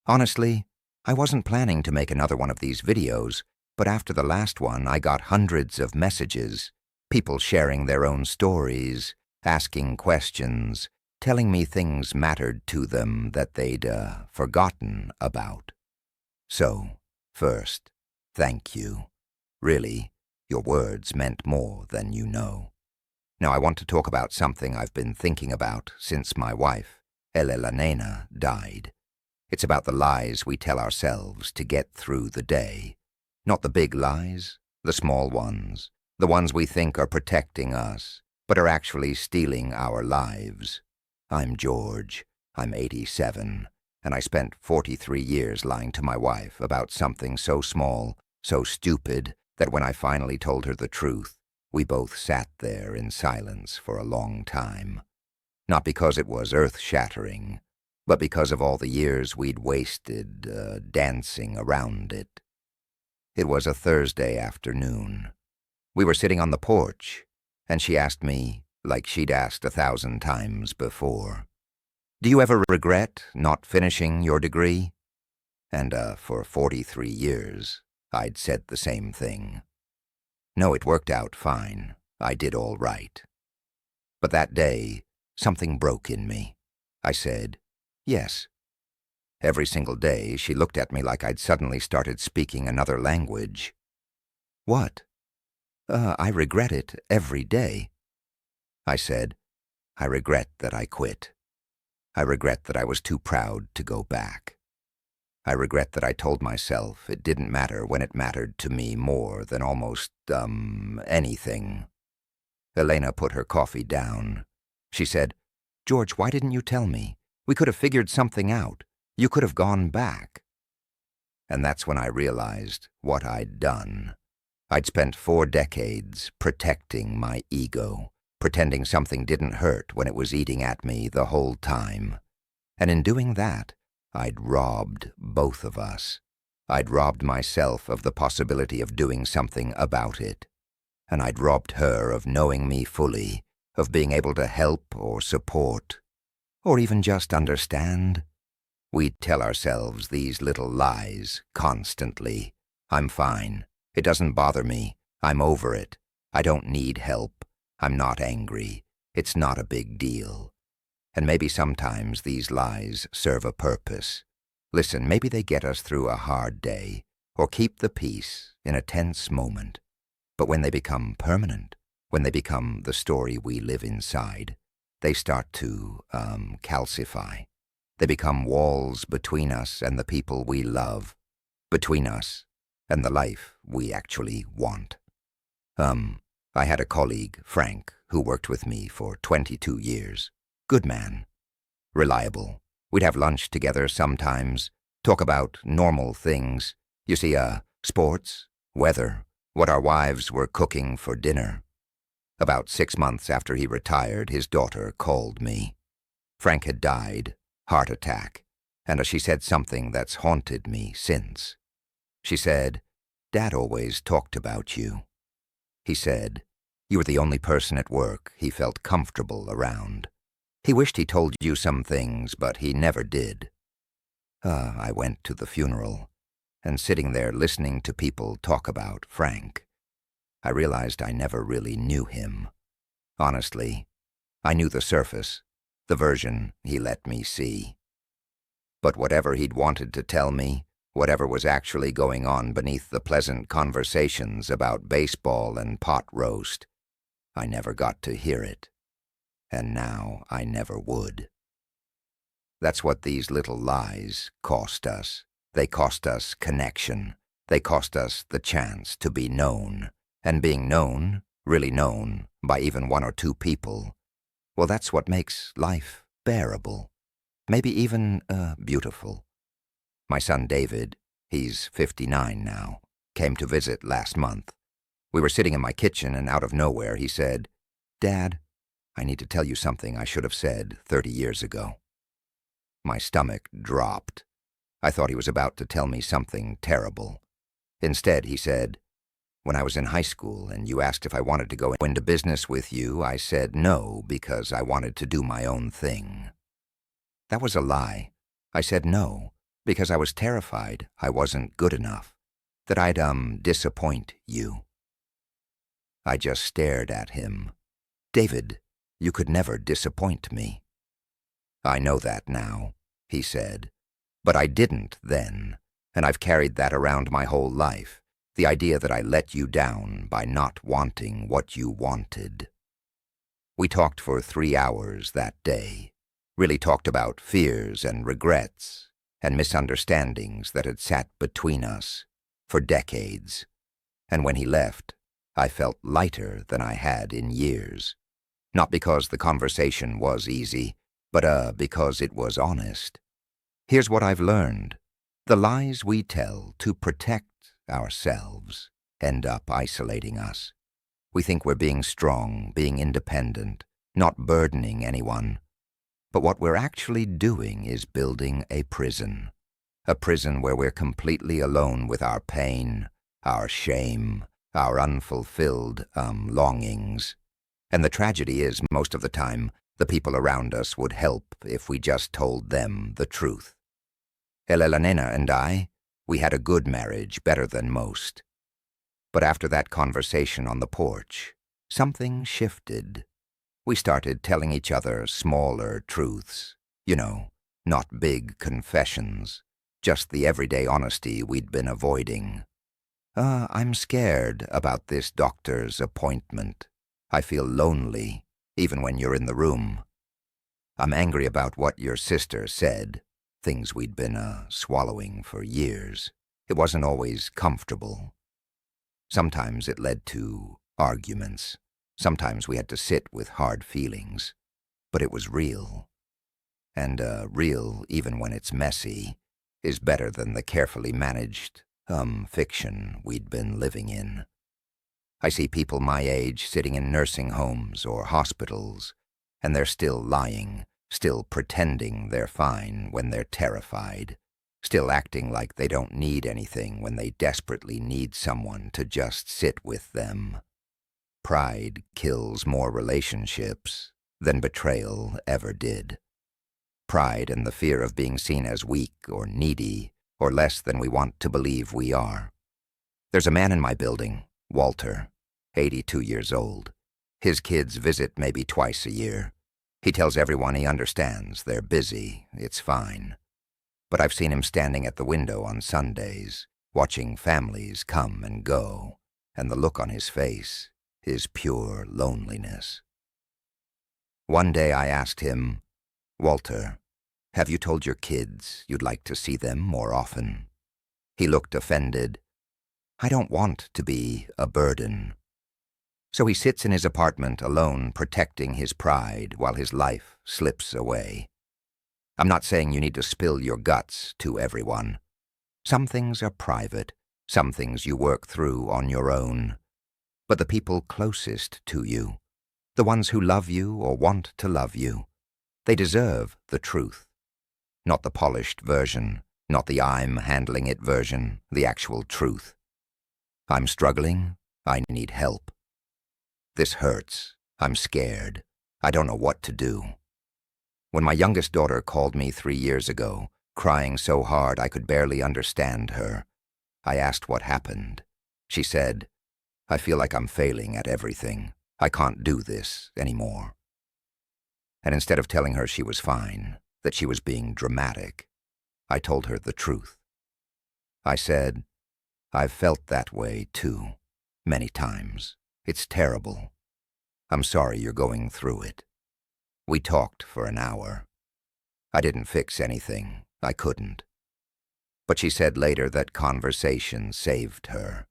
Honestly, I wasn't planning to make another one of these videos, but after the last one, I got hundreds of messages, people sharing their own stories, asking questions, telling me things mattered to them that they'd forgotten about. So, first, thank you. Really, your words meant more than you know. Now I want to talk about something I've been thinking about since my wife, Elena, died. It's about the lies we tell ourselves to get through the day. Not the big lies, the small ones, the ones we think are protecting us, but are actually stealing our lives. I'm George, I'm 87, and I spent 43 years lying to my wife about something so small, so stupid, that when I finally told her the truth, we both sat there in silence for a long time. Not because it was earth-shattering, but because of all the years we'd wasted dancing around it. It was a Thursday afternoon. We were sitting on the porch, and she asked me, like she'd asked 1,000 times before, "Do you ever regret not finishing your degree?" And for 43 years, I'd said the same thing. No, it worked out fine. I did all right. But that day, something broke in me. I said, yes. Every single day, she looked at me like I'd suddenly started speaking another language. What? I regret it every day. I said, I regret that I quit. I regret that I was too proud to go back. I regret that I told myself it didn't matter when it mattered to me more than almost, anything. Elena put her coffee down. She said, George, why didn't you tell me? We could have figured something out. You could have gone back. And that's when I realized what I'd done. I'd spent 4 decades protecting my ego, pretending something didn't hurt when it was eating at me the whole time. And in doing that, I'd robbed both of us. I'd robbed myself of the possibility of doing something about it. And I'd robbed her of knowing me fully, of being able to help or support, or even just understand. We'd tell ourselves these little lies constantly. I'm fine. It doesn't bother me. I'm over it. I don't need help. I'm not angry. It's not a big deal. And maybe sometimes these lies serve a purpose. Listen, maybe they get us through a hard day, or keep the peace in a tense moment. But when they become permanent, when they become the story we live inside, they start to calcify. They become walls between us and the people we love, between us and the life we actually want. I had a colleague, Frank, who worked with me for 22 years. Good man. Reliable. We'd have lunch together sometimes, talk about normal things. You see, sports, weather, what our wives were cooking for dinner. About 6 months after he retired, his daughter called me. Frank had died, heart attack, and she said something that's haunted me since. She said, Dad always talked about you. He said, you were the only person at work he felt comfortable around. He wished he told you some things, but he never did. I went to the funeral, and sitting there listening to people talk about Frank, I realized I never really knew him. Honestly, I knew the surface, the version he let me see. But whatever he'd wanted to tell me, whatever was actually going on beneath the pleasant conversations about baseball and pot roast, I never got to hear it. And now I never would. That's what these little lies cost us. They cost us connection. They cost us the chance to be known. And being known, really known, by even 1 or 2 people, well, that's what makes life bearable. Maybe even, beautiful. My son David, he's 59 now, came to visit last month. We were sitting in my kitchen and out of nowhere he said, Dad, I need to tell you something I should have said 30 years ago. My stomach dropped. I thought he was about to tell me something terrible. Instead, he said, when I was in high school and you asked if I wanted to go into business with you, I said no because I wanted to do my own thing. That was a lie. I said no. because I was terrified I wasn't good enough, that I'd, disappoint you. I just stared at him. David, you could never disappoint me. I know that now, he said, but I didn't then, and I've carried that around my whole life, the idea that I let you down by not wanting what you wanted. We talked for 3 hours that day, really talked about fears and regrets and misunderstandings that had sat between us for decades, and when he left, I felt lighter than I had in years. Not because the conversation was easy, but because it was honest. Here's what I've learned. The lies we tell to protect ourselves end up isolating us. We think we're being strong, being independent, not burdening anyone. But what we're actually doing is building a prison where we're completely alone with our pain, our shame, our unfulfilled longings. And the tragedy is, most of the time, the people around us would help if we just told them the truth. Elena and I, we had a good marriage, better than most. But after that conversation on the porch, something shifted. We started telling each other smaller truths, not big confessions, just the everyday honesty we'd been avoiding. I'm scared about this doctor's appointment. I feel lonely, even when you're in the room. I'm angry about what your sister said, things we'd been swallowing for years. It wasn't always comfortable. Sometimes it led to arguments. Sometimes we had to sit with hard feelings. But it was real. And real, even when it's messy, is better than the carefully managed, fiction we'd been living in. I see people my age sitting in nursing homes or hospitals, and they're still lying, still pretending they're fine when they're terrified, still acting like they don't need anything when they desperately need someone to just sit with them. Pride kills more relationships than betrayal ever did. Pride and the fear of being seen as weak or needy or less than we want to believe we are. There's a man in my building, Walter, 82 years old. His kids visit maybe twice a year. He tells everyone he understands they're busy, it's fine. But I've seen him standing at the window on Sundays, watching families come and go, and the look on his face is pure loneliness. One day I asked him, Walter, have you told your kids you'd like to see them more often? He looked offended. I don't want to be a burden. So he sits in his apartment alone, protecting his pride while his life slips away. I'm not saying you need to spill your guts to everyone. Some things are private, some things you work through on your own. But the people closest to you, the ones who love you or want to love you, they deserve the truth. Not the polished version, not the I'm handling it version, the actual truth. I'm struggling, I need help. This hurts, I'm scared, I don't know what to do. When my youngest daughter called me 3 years ago, crying so hard I could barely understand her, I asked what happened. She said, I feel like I'm failing at everything. I can't do this anymore. And instead of telling her she was fine, that she was being dramatic, I told her the truth. I said, I've felt that way too, many times. It's terrible. I'm sorry you're going through it. We talked for an hour. I didn't fix anything. I couldn't. But she said later that conversation saved her.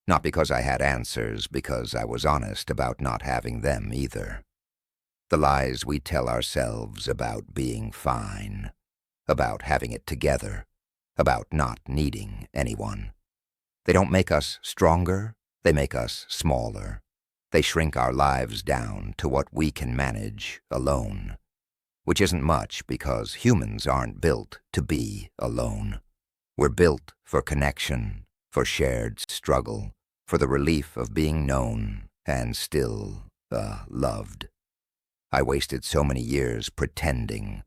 Not because I had answers, because I was honest about not having them either. The lies we tell ourselves about being fine, about having it together, about not needing anyone. They don't make us stronger, they make us smaller. They shrink our lives down to what we can manage alone, which isn't much because humans aren't built to be alone. We're built for connection, for shared struggle, for the relief of being known and still, loved. I wasted so many years pretending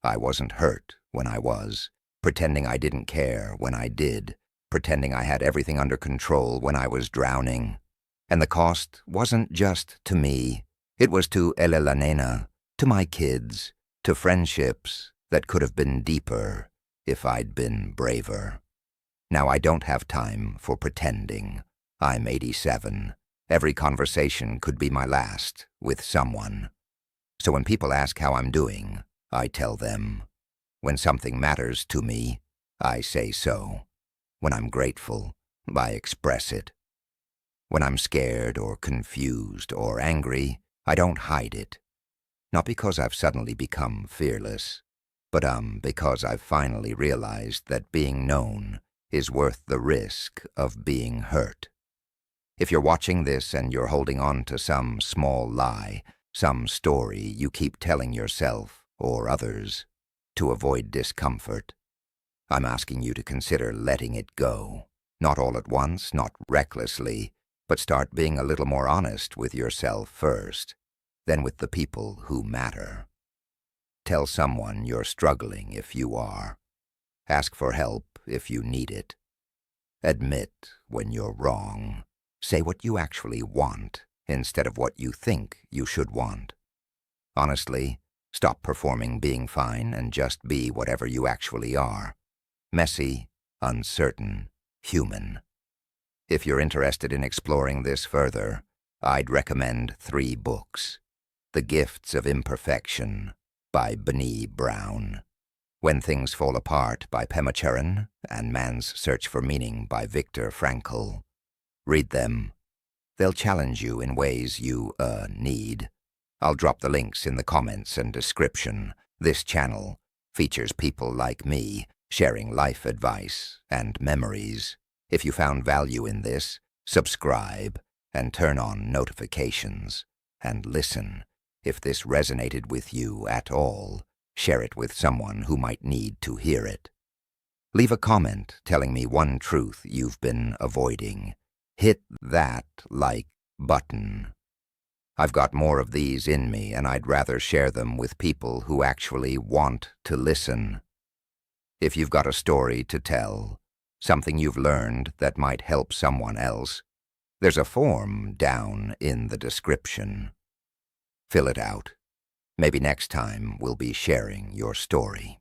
I wasn't hurt when I was, pretending I didn't care when I did, pretending I had everything under control when I was drowning. And the cost wasn't just to me. It was to Elela Nena, to my kids, to friendships that could have been deeper if I'd been braver. Now I don't have time for pretending. I'm 87. Every conversation could be my last with someone. So when people ask how I'm doing, I tell them. When something matters to me, I say so. When I'm grateful, I express it. When I'm scared or confused or angry, I don't hide it. Not because I've suddenly become fearless, but because I've finally realized that being known is worth the risk of being hurt. If you're watching this and you're holding on to some small lie, some story you keep telling yourself or others to avoid discomfort, I'm asking you to consider letting it go. Not all at once, not recklessly, but start being a little more honest with yourself first, then with the people who matter. Tell someone you're struggling if you are. Ask for help if you need it. Admit when you're wrong. Say what you actually want instead of what you think you should want. Honestly, stop performing being fine and just be whatever you actually are. Messy, uncertain, human. If you're interested in exploring this further, I'd recommend 3 books. The Gifts of Imperfection by Brené Brown, When Things Fall Apart by Pema Chodron, and Man's Search for Meaning by Viktor Frankl. Read them. They'll challenge you in ways you, need. I'll drop the links in the comments and description. This channel features people like me sharing life advice and memories. If you found value in this, subscribe and turn on notifications. And listen, if this resonated with you at all, share it with someone who might need to hear it. Leave a comment telling me one truth you've been avoiding. Hit that like button. I've got more of these in me, and I'd rather share them with people who actually want to listen. If you've got a story to tell, something you've learned that might help someone else, there's a form down in the description. Fill it out. Maybe next time we'll be sharing your story.